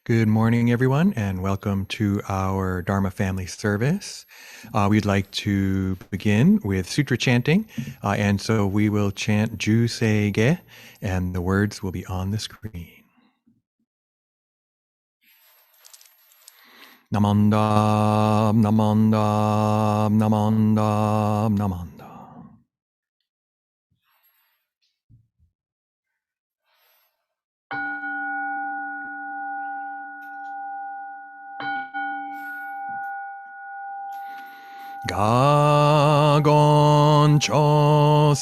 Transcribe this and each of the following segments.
Good morning, everyone, and welcome to our Dharma family service. We'd like to begin with Sutra chanting, and so we will chant Juseige, and the words will be on the screen. Namandam, namandam, namandam, namandam. Gagon chosegan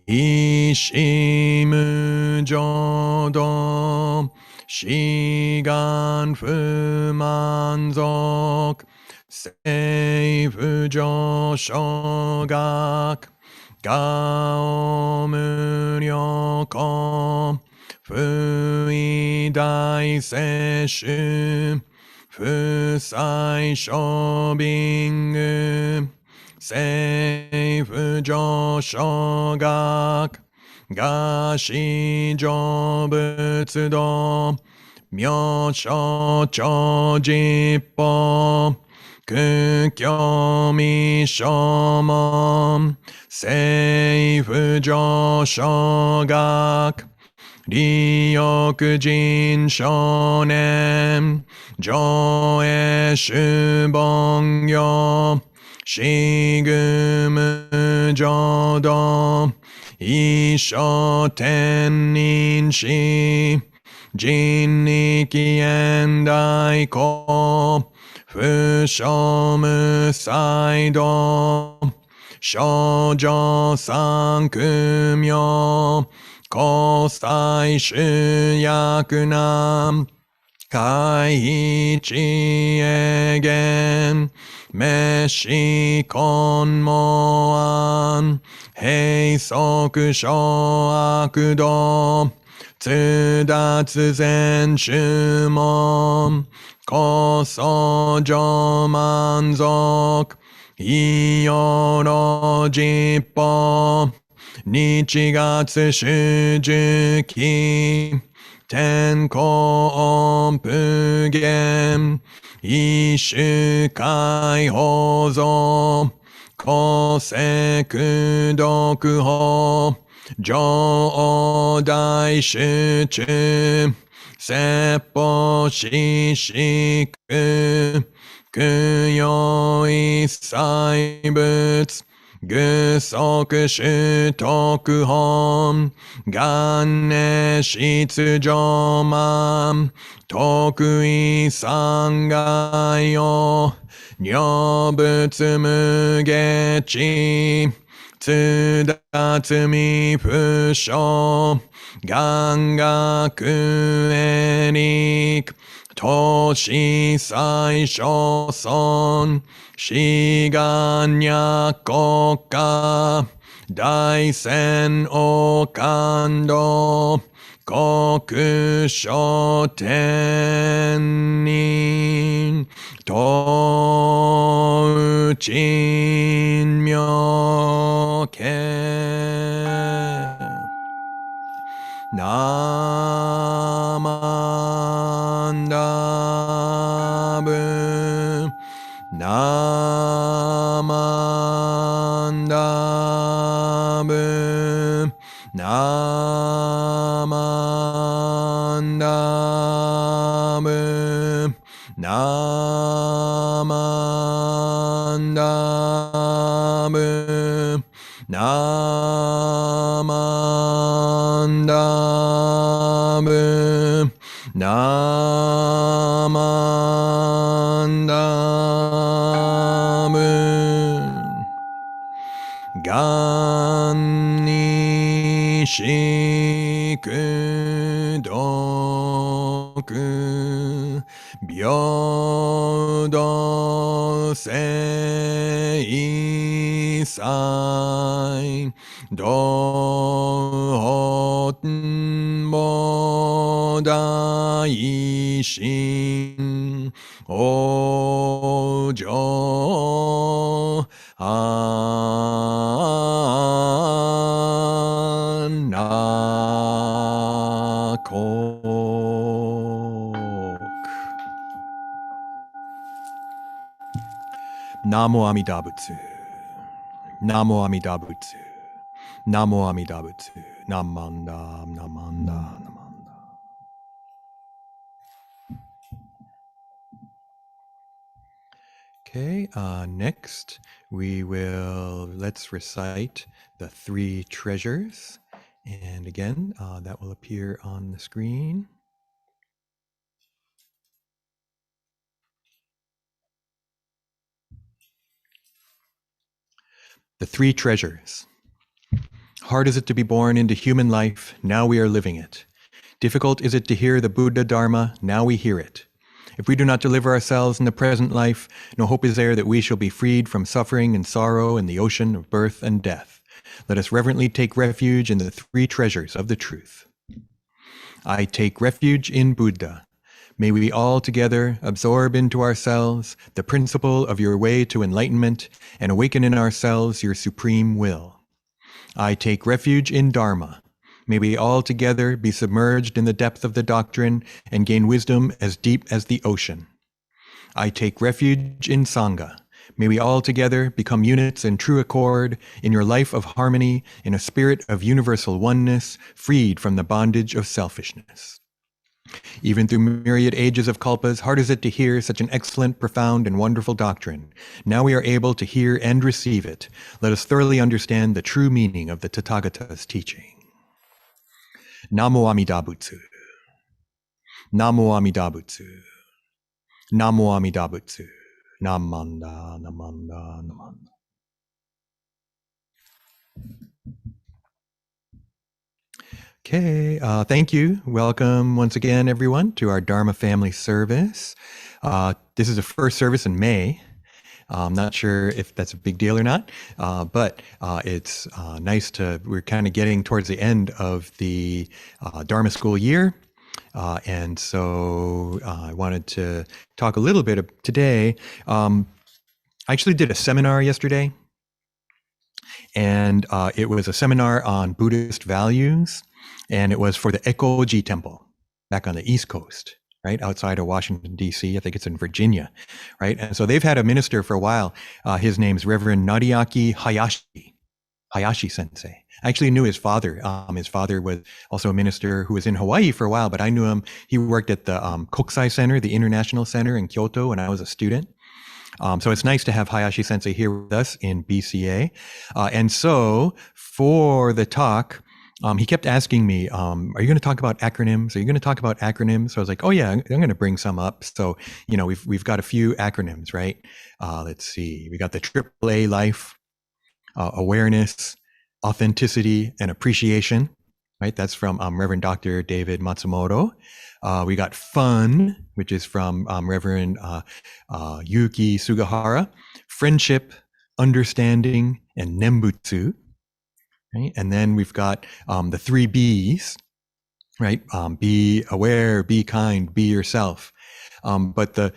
Hishimu jodo Shigan fumanzok Seifu joshogak Gao muryoko Fuidai seshu Fusai shobingu Seifu joshogak Gashi jobutsudo Myosho chojippo Kukyo mishomon Seifu joshogak Ryokujin shonen Joe shubongyo Shigumu jodo Isho tenin shi 人力縁大公、不傷無才道、少女三苦名、交際主役難、海一へ言、滅死根門案、閉塞小悪道、通達全宗門、高僧上満足、いよろ実法、日月主樹期、天候普賢、一種解放像、公正独法、上大集中、説法四式、供養一切仏、具足主特本、元年出上満、特異三害用、如仏無下地、通達未不詳、願学エリク、投資最小尊、志願若国家、大仙王感動、国書天人、東鎮妙見。ナマンダブ、ナマンダブ、ナマンダブ、ナマンダブ、ナマンダブ、ナマンダブ、がんにしくどく、平等性祭、道本菩提心、往生安楽国。ナモ阿弥陀仏。ナモ阿弥陀仏。ナモ阿弥陀仏。ナマンダ、ナマンダ、ナマンダ。Okay, next let's recite the three treasures. And again, that will appear on the screen. The three treasures. Hard is it to be born into human life, now we are living it. Difficult is it to hear the Buddha Dharma, now we hear it. If we do not deliver ourselves in the present life, no hope is there that we shall be freed from suffering and sorrow in the ocean of birth and death. Let us reverently take refuge in the three treasures of the truth. I take refuge in Buddha. May we all together absorb into ourselves the principle of your way to enlightenment and awaken in ourselves your supreme will. I take refuge in Dharma. May we all together be submerged in the depth of the doctrine and gain wisdom as deep as the ocean. I take refuge in Sangha. May we all together become units in true accord, in your life of harmony, in a spirit of universal oneness, freed from the bondage of selfishness. Even through myriad ages of kalpas, hard is it to hear such an excellent, profound, and wonderful doctrine. Now we are able to hear and receive it. Let us thoroughly understand the true meaning of the Tathagata's teaching. Namo Amida Butsu. Namo Amida Butsu. Namo Amida Butsu. Namanda, namanda, namanda. Okay, thank you. Welcome once again, everyone, to our Dharma family service. This is the first service in May. I'm not sure if that's a big deal or not, but it's nice we're kind of getting towards the end of the Dharma school year. And so I wanted to talk a little bit today. I actually did a seminar yesterday, and it was a seminar on Buddhist values, and it was for the Ekoji Temple back on the East Coast, right outside of Washington, D.C. I think it's in Virginia, right? And so they've had a minister for a while. His name's Reverend Nariaki Hayashi Sensei. I actually knew his father. His father was also a minister who was in Hawaii for a while, but I knew him. He worked at the Kokusai Center, the International Center in Kyoto when I was a student. So it's nice to have Hayashi Sensei here with us in BCA. And so for the talk, he kept asking me, are you going to talk about acronyms? Are you going to talk about acronyms? So I was like, oh yeah, I'm going to bring some up. So, we've got a few acronyms, right? Let's see. We got the AAA life, awareness, authenticity, and appreciation, right? That's from Reverend Dr. David Matsumoto. We got fun, which is from Reverend Yuki Sugahara, friendship, understanding, and nembutsu. Right? And then we've got the 3 B's, right? Be aware, be kind, be yourself. But the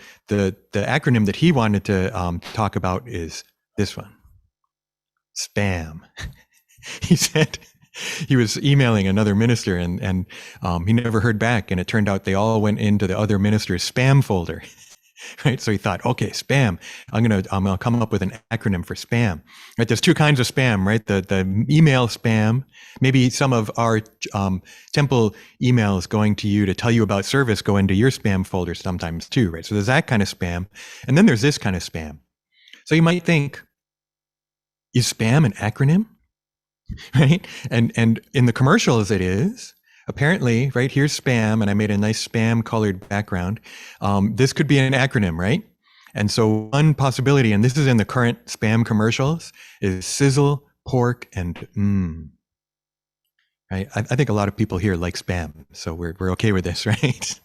acronym that he wanted to talk about is this one, spam. He said he was emailing another minister and he never heard back, and it turned out they all went into the other minister's spam folder. Right, so he thought, okay, spam. I'm gonna come up with an acronym for spam. Right, there's 2 kinds of spam, right? The email spam. Maybe some of our temple emails going to you to tell you about service go into your spam folder sometimes too, right? So there's that kind of spam, and then there's this kind of spam. So you might think, is spam an acronym? Right, and in the commercials it is. Apparently, right, here's spam, and I made a nice spam colored background. This could be an acronym, right? And so one possibility, and this is in the current spam commercials, is sizzle, pork, and right? I think a lot of people here like spam, so we're okay with this, right?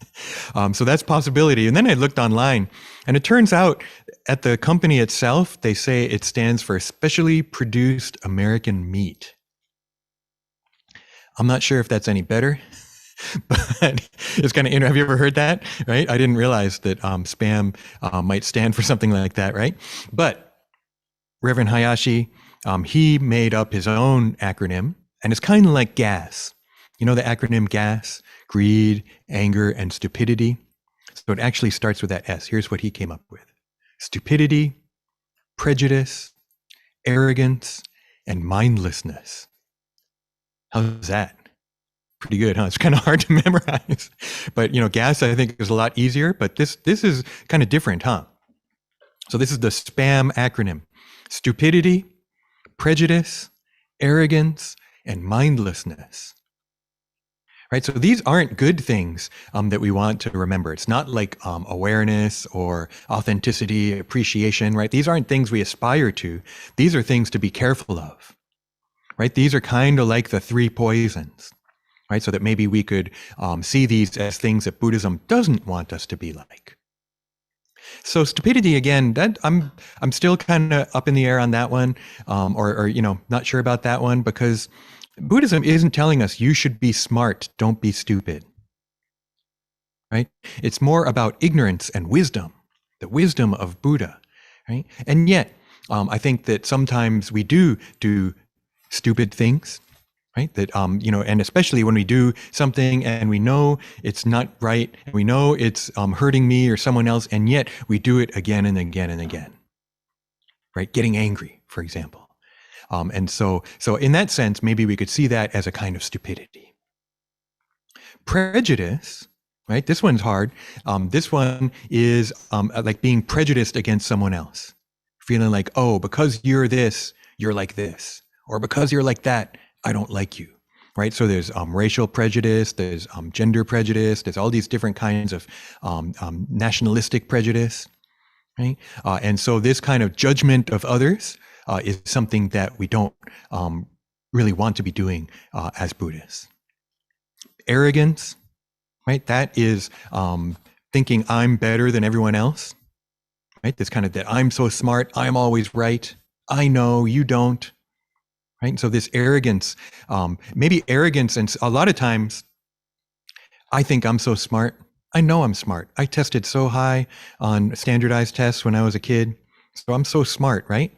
So that's possibility. And then I looked online, and it turns out at the company itself, they say it stands for specially produced American meat. I'm not sure if that's any better, but it's kind of interesting. Have you ever heard that? Right? I didn't realize that spam might stand for something like that, right? But Reverend Hayashi, he made up his own acronym, and it's kind of like GAS. You know the acronym GAS? Greed, anger, and stupidity. So it actually starts with that S. Here's what he came up with. Stupidity, prejudice, arrogance, and mindlessness. How's that? Pretty good, huh? It's kind of hard to memorize. But, GAS, I think, is a lot easier, but this is kind of different, huh? So this is the SPAM acronym. Stupidity, prejudice, arrogance, and mindlessness. Right? So these aren't good things that we want to remember. It's not like awareness or authenticity, appreciation, right? These aren't things we aspire to. These are things to be careful of. Right? These are kind of like the 3 poisons, right? So that maybe we could see these as things that Buddhism doesn't want us to be like. So stupidity, again, that I'm still kind of up in the air on that one, or not sure about that one, because Buddhism isn't telling us you should be smart, don't be stupid. Right? It's more about ignorance and wisdom, the wisdom of Buddha, right? And yet, I think that sometimes we do stupid things, right? That, and especially when we do something and we know it's not right, and we know it's hurting me or someone else, and yet we do it again and again and again, right? Getting angry, for example. And so in that sense, maybe we could see that as a kind of stupidity. Prejudice, right? This one's hard. This one is like being prejudiced against someone else, feeling like, oh, because you're this, you're like this. Or because you're like that, I don't like you. right? So there's racial prejudice, there's gender prejudice, there's all these different kinds of nationalistic prejudice, right? And so this kind of judgment of others is something that we don't really want to be doing as Buddhists. Arrogance, right? That is thinking I'm better than everyone else, right? This kind of that I'm so smart, I'm always right, I know, you don't, right? And so this arrogance, maybe arrogance, and a lot of times I think I'm so smart. I know I'm smart. I tested so high on standardized tests when I was a kid, so I'm so smart, right?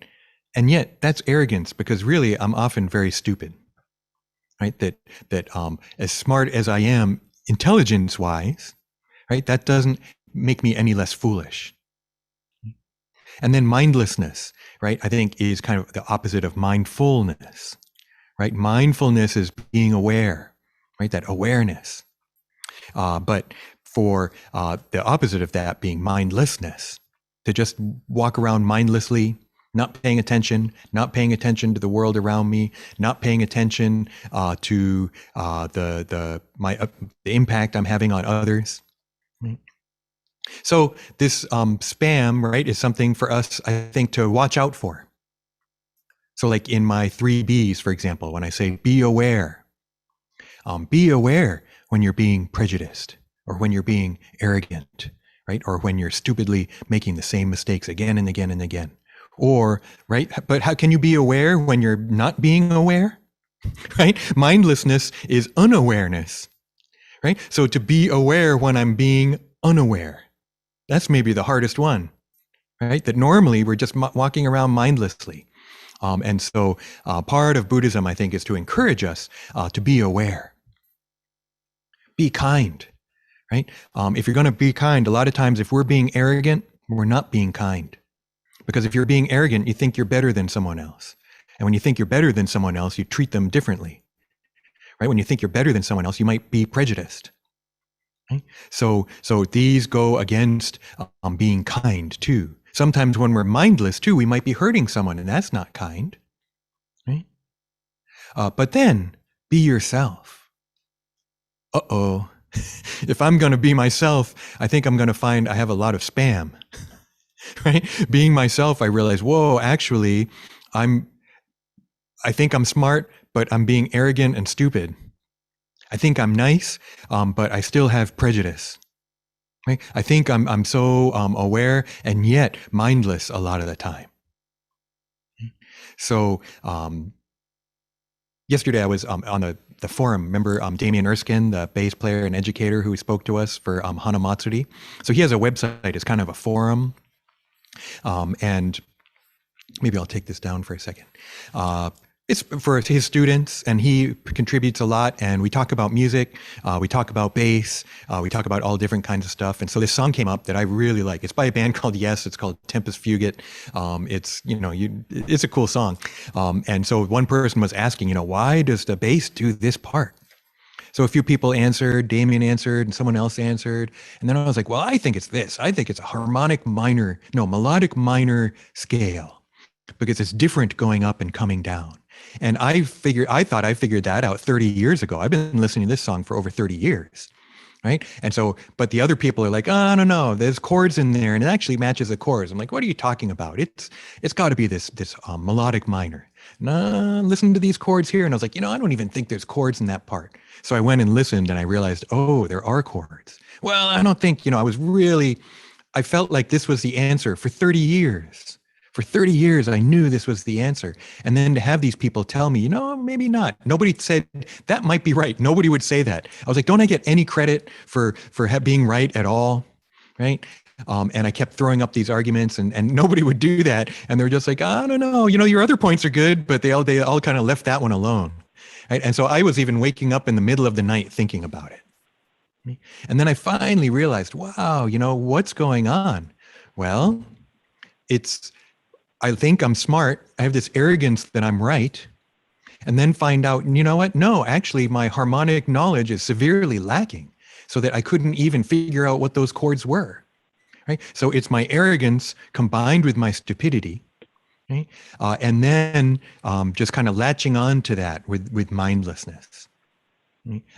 And yet that's arrogance, because really I'm often very stupid, right? That as smart as I am intelligence-wise, right, that doesn't make me any less foolish. And then mindlessness, right, I think is kind of the opposite of mindfulness, right? Mindfulness is being aware, right? That awareness. But for the opposite of that being mindlessness, to just walk around mindlessly, not paying attention to the world around me, not paying attention to the impact I'm having on others. Right? So this spam, right, is something for us, I think, to watch out for. So like in my 3 Bs, for example, when I say be aware when you're being prejudiced or when you're being arrogant, right? Or when you're stupidly making the same mistakes again and again and again. Or, right, but how can you be aware when you're not being aware, right? Mindlessness is unawareness, right? So to be aware when I'm being unaware, that's maybe the hardest one, right? That normally we're just walking around mindlessly. And so part of Buddhism, I think, is to encourage us to be aware. Be kind, right? If you're going to be kind, a lot of times if we're being arrogant, we're not being kind. Because if you're being arrogant, you think you're better than someone else. And when you think you're better than someone else, you treat them differently, right? When you think you're better than someone else, you might be prejudiced. Right? So these go against being kind too. Sometimes when we're mindless too, we might be hurting someone, and that's not kind, right? But then be yourself. Uh-oh. If I'm going to be myself, I think I'm going to find I have a lot of spam, right? Being myself, I realize, whoa, actually, I think I'm smart, but I'm being arrogant and stupid. I think I'm nice, but I still have prejudice. Right? I think I'm so aware and yet mindless a lot of the time. So yesterday I was on the forum. Remember Damien Erskine, the bass player and educator who spoke to us for Hanamatsuri? So he has a website. It's kind of a forum. And maybe I'll take this down for a second. It's for his students, and he contributes a lot, and we talk about music, we talk about bass, we talk about all different kinds of stuff. And so this song came up that I really like. It's by a band called Yes. It's called Tempest Fugit. It's a cool song. And so one person was asking, why does the bass do this part? So a few people answered, Damien answered, and someone else answered. And then I was like, well, I think it's this. I think it's a melodic minor scale, because it's different going up and coming down. And I thought I figured that out 30 years ago. I've been listening to this song for over 30 years, right? And so, but the other people are like, oh, no, there's chords in there, and it actually matches the chords. I'm like, what are you talking about? It's got to be this melodic minor. No, listen to these chords here. And I was like, I don't even think there's chords in that part. So I went and listened, and I realized, oh, there are chords. Well, I don't think, I felt like this was the answer for 30 years. For 30 years, I knew this was the answer. And then to have these people tell me, maybe not. Nobody said, that might be right. Nobody would say that. I was like, don't I get any credit for being right at all? Right? And I kept throwing up these arguments, and nobody would do that. And they're just like, I don't know, your other points are good, but they all kind of left that one alone. Right? And so I was even waking up in the middle of the night thinking about it. And then I finally realized, wow, what's going on? Well, I think I'm smart. I have this arrogance that I'm right. And then find out, you know what? No, actually, my harmonic knowledge is severely lacking, so that I couldn't even figure out what those chords were. Right? So it's my arrogance combined with my stupidity. Right? And then just kind of latching on to that with mindlessness.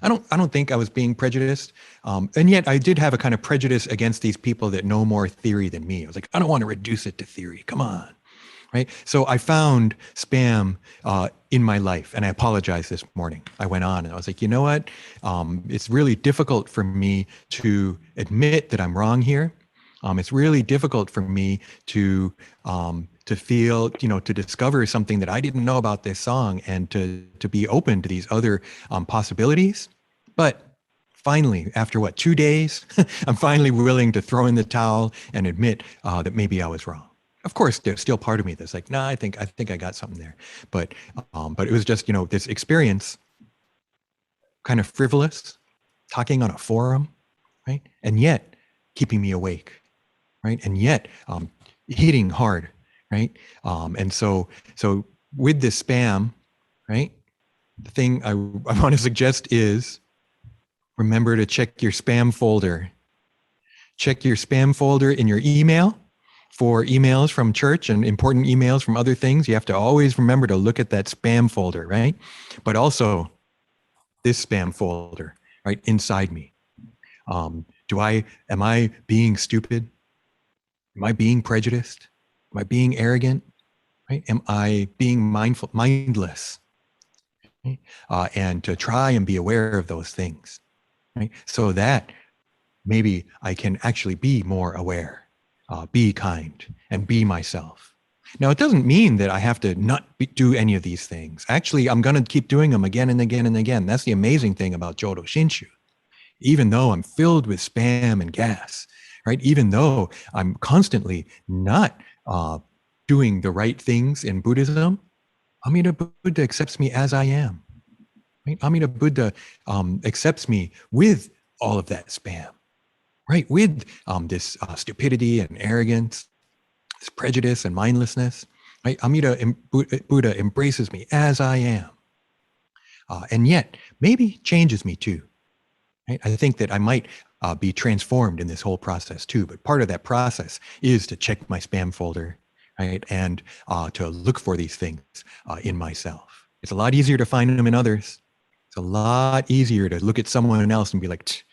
I don't think I was being prejudiced, and yet I did have a kind of prejudice against these people that know more theory than me. I was like, I don't want to reduce it to theory. Come on, right? So I found spam in my life, and I apologized this morning. I went on and I was like, you know what? It's really difficult for me to admit that I'm wrong here. It's really difficult for me to feel, to discover something that I didn't know about this song, and to be open to these other possibilities. But finally, after what, 2 days, I'm finally willing to throw in the towel and admit that maybe I was wrong. Of course, there's still part of me that's like, no, I think I got something there. But it was just, this experience, kind of frivolous, talking on a forum, right? And yet keeping me awake, right? And yet hitting hard, right? And so with this spam, right? The thing I want to suggest is remember to check your spam folder. Check your spam folder in your email for emails from church and important emails from other things. You have to always remember to look at that spam folder, right? But also this spam folder, right, inside me. Am I being stupid? Am I being prejudiced? Am I being arrogant? Right? Am I being mindless? Right? And to try and be aware of those things, right? So that maybe I can actually be more aware, be kind, and be myself. Now, it doesn't mean that I have to not do any of these things. Actually, I'm going to keep doing them again and again and again. That's the amazing thing about Jodo Shinshu. Even though I'm filled with spam and gas, right? Even though I'm constantly not doing the right things in Buddhism, Amida Buddha accepts me as I am. Right? Amida Buddha accepts me with all of that spam, right? With this stupidity and arrogance, this prejudice and mindlessness. Right? Buddha embraces me as I am, and yet maybe changes me too. Right? I think that I might be transformed in this whole process too. But part of that process is to check my spam folder, right, and to look for these things in myself. It's a lot easier to find them in others. It's a lot easier to look at someone else and be like,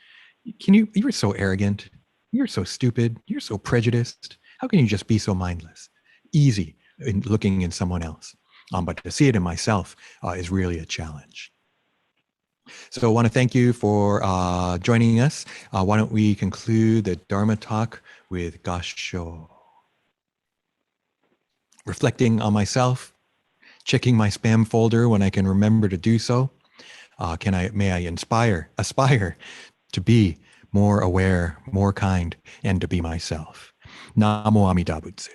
you're so arrogant. You're so stupid. You're so prejudiced. How can you just be so mindless? Easy in looking in someone else. But to see it in myself is really a challenge. So I want to thank you for joining us. Why don't we conclude the Dharma talk with Kansho? Reflecting on myself, checking my spam folder when I can remember to do so. May I aspire to be more aware, more kind, and to be myself. Namo Amida Butsu.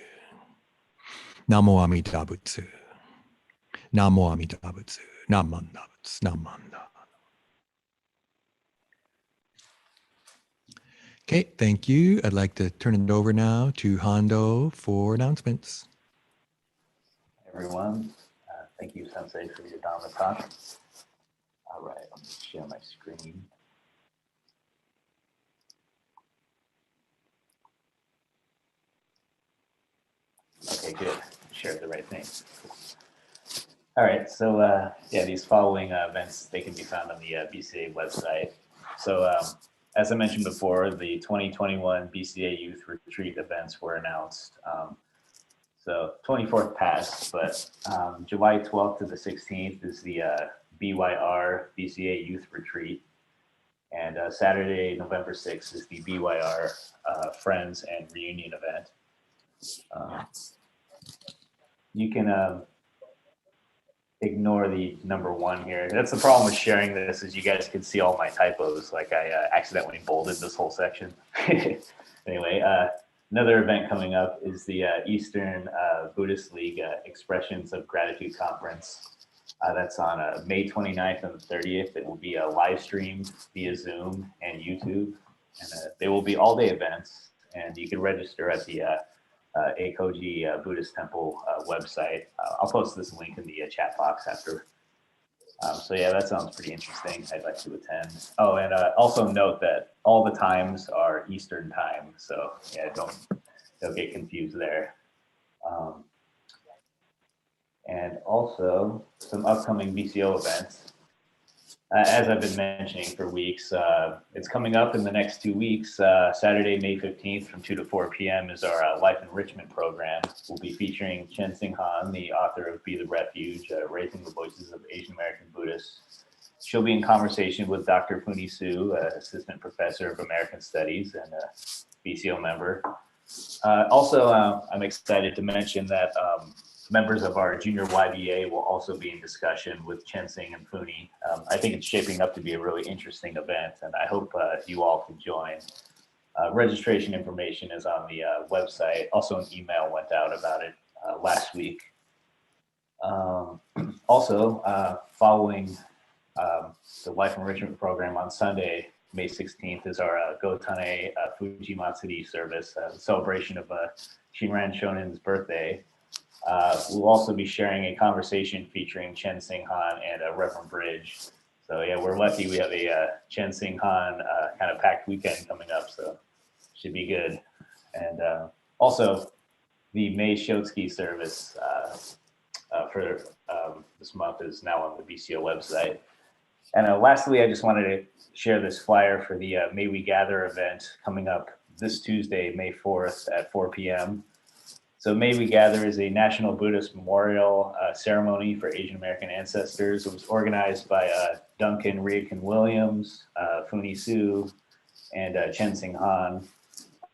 Namo Amida Butsu. Namo Amida Butsu. Namanda Butsu. Namanda. Okay, thank you. I'd like to turn it over now to Hondo for announcements. Everyone, thank you, Sensei, for your Dharma talk. All right, let me share my screen. Okay, good. Shared the right thing. All right, so yeah, these following events, they can be found on the BCA website. So as I mentioned before, the 2021 BCA Youth Retreat events were announced. So 24th passed, but July 12th to the 16th is the BYR BCA Youth Retreat. And Saturday, November 6th is the BYR Friends and Reunion event. You can ignore the number 1 here. That's the problem with sharing this, is you guys can see all my typos. Like I accidentally bolded this whole section. Anyway, another event coming up is the Eastern Buddhist League Expressions of Gratitude Conference. That's on May 29th and the 30th. It will be live streamed via Zoom and YouTube. And they will be all-day events. And you can register at the Ekoji Buddhist Temple website. I'll post this link in the chat box after. So yeah, that sounds pretty interesting. I'd like to attend. Oh, and also note that all the times are Eastern time. So yeah, don't get confused there. And also some upcoming BCO events. as I've been mentioning for weeks, it's coming up in the next 2 weeks. Saturday, May 15th from 2 to 4 p.m. is our Life Enrichment program. We'll be featuring Chanting, the author of Be the Refuge, Raising the Voices of Asian American Buddhists. She'll be in conversation with Dr. Funi Su, Assistant Professor of American Studies and a Vco member. I'm excited to mention that members of our junior YBA will also be in discussion with Chanting and Funi. I think it's shaping up to be a really interesting event, and I hope you all can join. Registration information is on the website. Also, an email went out about it last week. Following the Life Enrichment program on Sunday, May 16th, is our Gotane Fuji Matsuri service, celebration of Shinran Shonin's birthday. We'll also be sharing a conversation featuring Chen Sing-han and Reverend Bridge. So yeah, we're lucky we have a Chen Sing-han kind of packed weekend coming up, so should be good. And also, the May Shotsky service for this month is now on the Vco website. And lastly, I just wanted to share this flyer for the May We Gather event coming up this Tuesday, May 4th at 4 p.m. So May We Gather is a National Buddhist Memorial ceremony for Asian American ancestors. It was organized by Duncan Riakin Williams, Funi Su, and Chen Sing-han.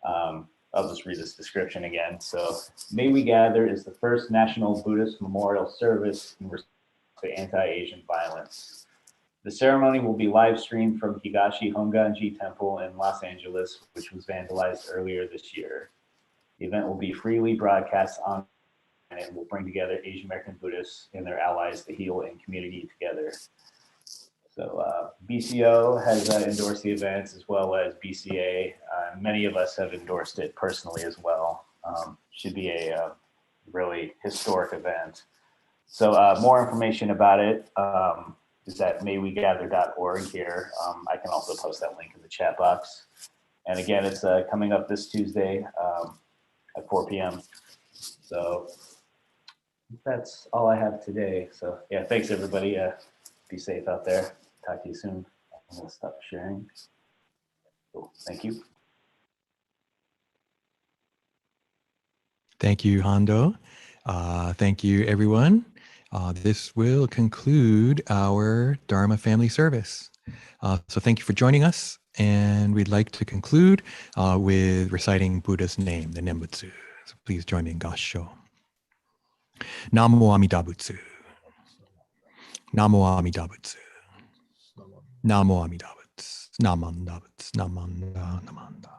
I'll just read this description again. So May We Gather is the first National Buddhist Memorial service in response to anti-Asian violence. The ceremony will be live streamed from Higashi Honganji Temple in Los Angeles, which was vandalized earlier this year. The event will be freely broadcast on and it will bring together Asian American Buddhists and their allies to heal and community together. So BCO has endorsed the events as well as BCA. Many of us have endorsed it personally as well. Should be a really historic event. So more information about it is at maywegather.org here. I can also post that link in the chat box. And again, it's coming up this Tuesday at 4 p.m. So that's all I have today. So yeah, thanks everybody. Be safe out there. Talk to you soon. I'm gonna stop sharing. Cool. Thank you. Thank you, Hondo. Thank you, everyone. This will conclude our Dharma family service. So thank you for joining us. And we'd like to conclude with reciting Buddha's name, the Nembutsu. So please join me in Gassho. Namo Amida Butsu. Namo Amida Butsu. Namo Amida Butsu. Namanda Butsu. Namanda Namanda.